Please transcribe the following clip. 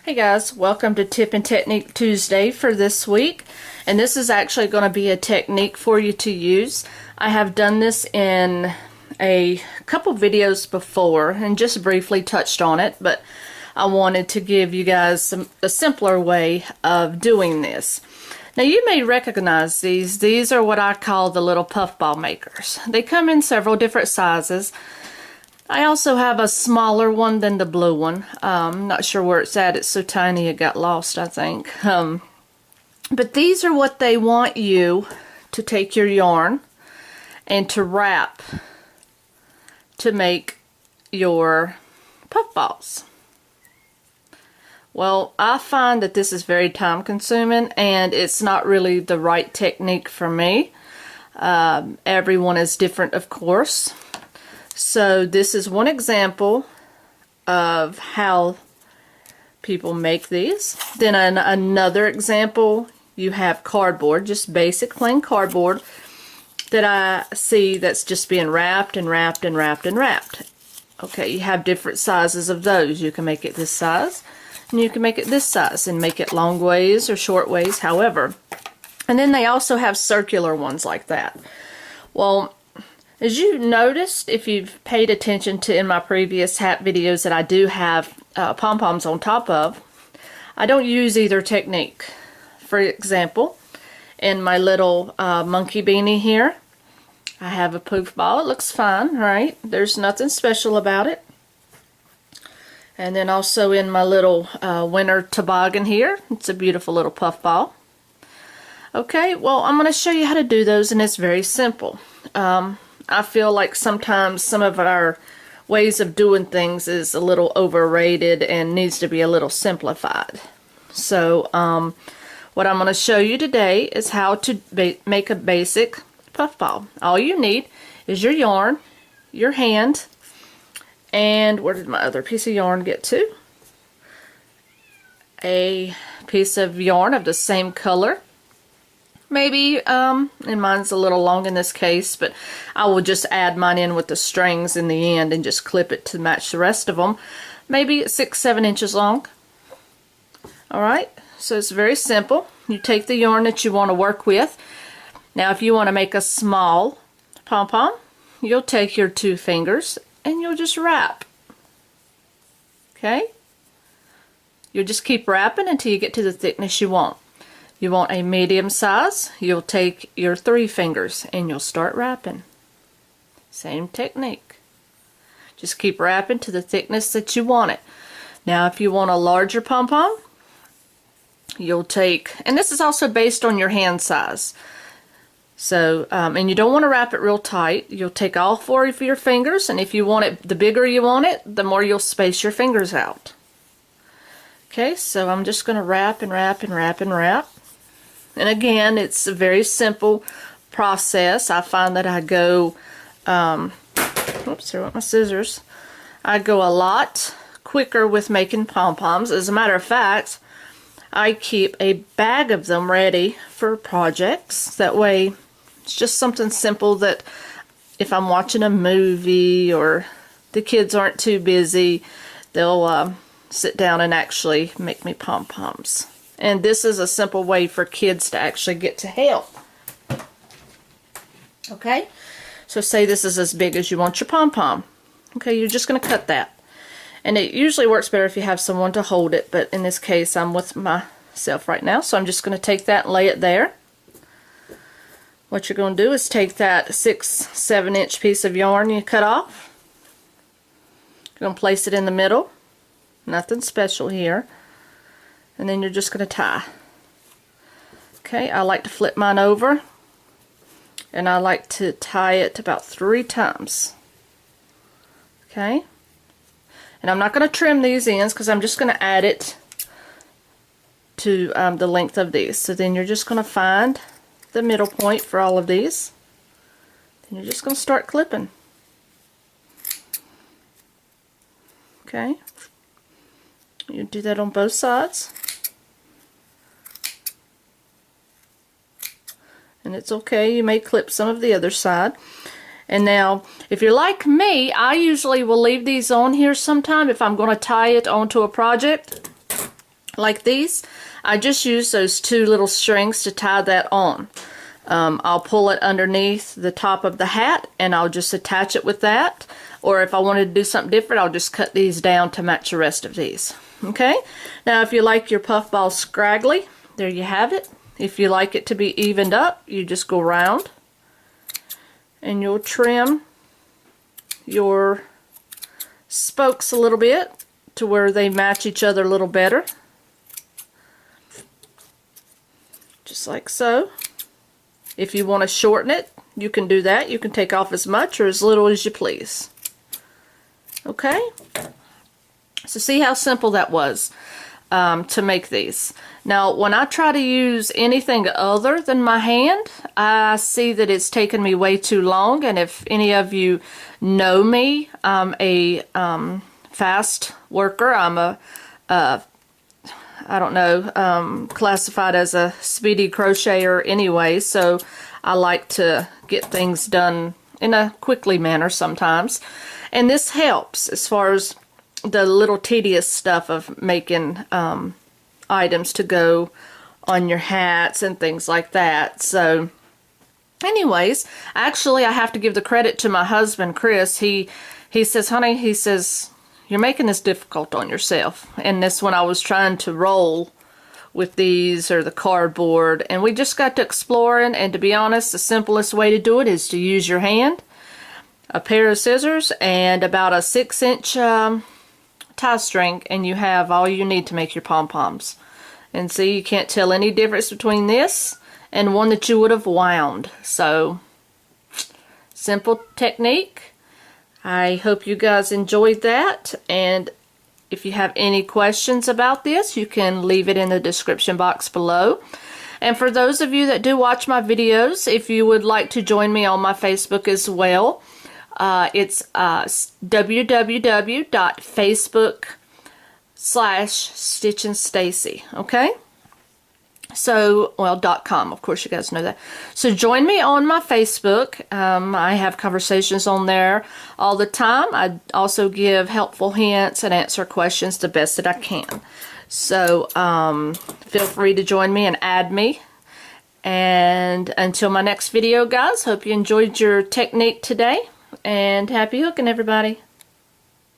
Hey guys, welcome to Tip and Technique Tuesday for this week, and this is actually going to be a technique for you to use. I have done this in a couple videos before and just briefly touched on it, but I wanted to give you guys a simpler way of doing this. Now you may recognize these. These are what I call the little puffball makers. They come in several different sizes. I also have a smaller one than the blue one. I'm not sure where it's at. It's so tiny it got lost, I think. But these are what they want you to take your yarn and to wrap to make your puffballs. Well, I find that this is very time consuming and it's not really the right technique for me. Everyone is different, of course. So this is one example of how people make these. Then another example, you have cardboard, just basic plain cardboard that I see that's just being wrapped and wrapped and wrapped and wrapped. Okay, you have different sizes of those. You can make it this size and you can make it this size and make it long ways or short ways, however. And then they also have circular ones like that. Well, as you noticed, if you've paid attention to in my previous hat videos that I do have pom-poms on top of, I don't use either technique. For example, in my little monkey beanie here, I have a poof ball. It looks fine, right? There's nothing special about it. And then also in my little winter toboggan here, it's a beautiful little puff ball. Okay, well, I'm going to show you how to do those, and it's very simple. I feel like sometimes some of our ways of doing things is a little overrated and needs to be a little simplified. So what I'm going to show you today is how to make a basic puffball. All you need is your yarn, your hand, and where did my other piece of yarn get to? A piece of yarn of the same color. Maybe, and mine's a little long in this case, but I will just add mine in with the strings in the end and just clip it to match the rest of them. Maybe 6-7 inches long. Alright, so it's very simple. You take the yarn that you want to work with. Now if you want to make a small pom-pom, you'll take your 2 fingers and you'll just wrap. Okay? You'll just keep wrapping until you get to the thickness you want. You want a medium size, you'll take your 3 fingers and you'll start wrapping. Same technique. Just keep wrapping to the thickness that you want it. Now if you want a larger pom-pom, you'll take, and this is also based on your hand size. So, and you don't want to wrap it real tight. You'll take all 4 of your fingers, and if you want it, the bigger you want it, the more you'll space your fingers out. Okay, so I'm just going to wrap and wrap and wrap and wrap. And again, it's a very simple process. I find that I go, oops, there went my scissors. I go a lot quicker with making pom-poms. As a matter of fact, I keep a bag of them ready for projects. That way, it's just something simple that if I'm watching a movie or the kids aren't too busy, they'll sit down and actually make me pom-poms. And this is a simple way for kids to actually get to help. Okay, so say this is as big as you want your pom-pom. Okay, you're just going to cut that. And it usually works better if you have someone to hold it, but in this case I'm with myself right now, so I'm just going to take that and lay it there. What you're going to do is take that 6-7 inch piece of yarn you cut off. You're going to place it in the middle. Nothing special here. And then you're just going to tie. Okay, I like to flip mine over, and I like to tie it about 3 times. Okay, and I'm not going to trim these ends because I'm just going to add it to the length of these. So then you're just going to find the middle point for all of these. Then you're just going to start clipping. Okay, you do that on both sides. And it's okay, you may clip some of the other side. And now, if you're like me, I usually will leave these on here sometime if I'm going to tie it onto a project. like these, I just use those 2 little strings to tie that on. I'll pull it underneath the top of the hat and I'll just attach it with that. Or if I wanted to do something different, I'll just cut these down to match the rest of these. Okay, now if you like your puff ball scraggly, there you have it. If you like it to be evened up, you just go around and you'll trim your spokes a little bit to where they match each other a little better. Just like so. If you want to shorten it, you can do that. You can take off as much or as little as you please. Okay? So see how simple that was to make these. Now, when I try to use anything other than my hand, I see that it's taken me way too long. And if any of you know me, I'm a fast worker. I'm I don't know, classified as a speedy crocheter anyway, so I like to get things done in a quickly manner sometimes. And this helps as far as the little tedious stuff of making items to go on your hats and things like that. So anyways, actually I have to give the credit to my husband, Chris. He says, honey, he says, you're making this difficult on yourself. And this when I was trying to roll with these or the cardboard, and we just got to exploring, and to be honest, the simplest way to do it is to use your hand, a pair of scissors, and about a 6-inch tie string, and you have all you need to make your pom-poms. And see, you can't tell any difference between this and one that you would have wound. So, simple technique. I hope you guys enjoyed that, and if you have any questions about this, you can leave it in the description box below. And for those of you that do watch my videos, if you would like to join me on my Facebook as well, it's www.facebook.com/Stitchinstacy, okay? So, well, .com, of course you guys know that. So join me on my Facebook. I have conversations on there all the time. I also give helpful hints and answer questions the best that I can. So feel free to join me and add me. And until my next video, guys, hope you enjoyed your technique today. And happy hooking, everybody.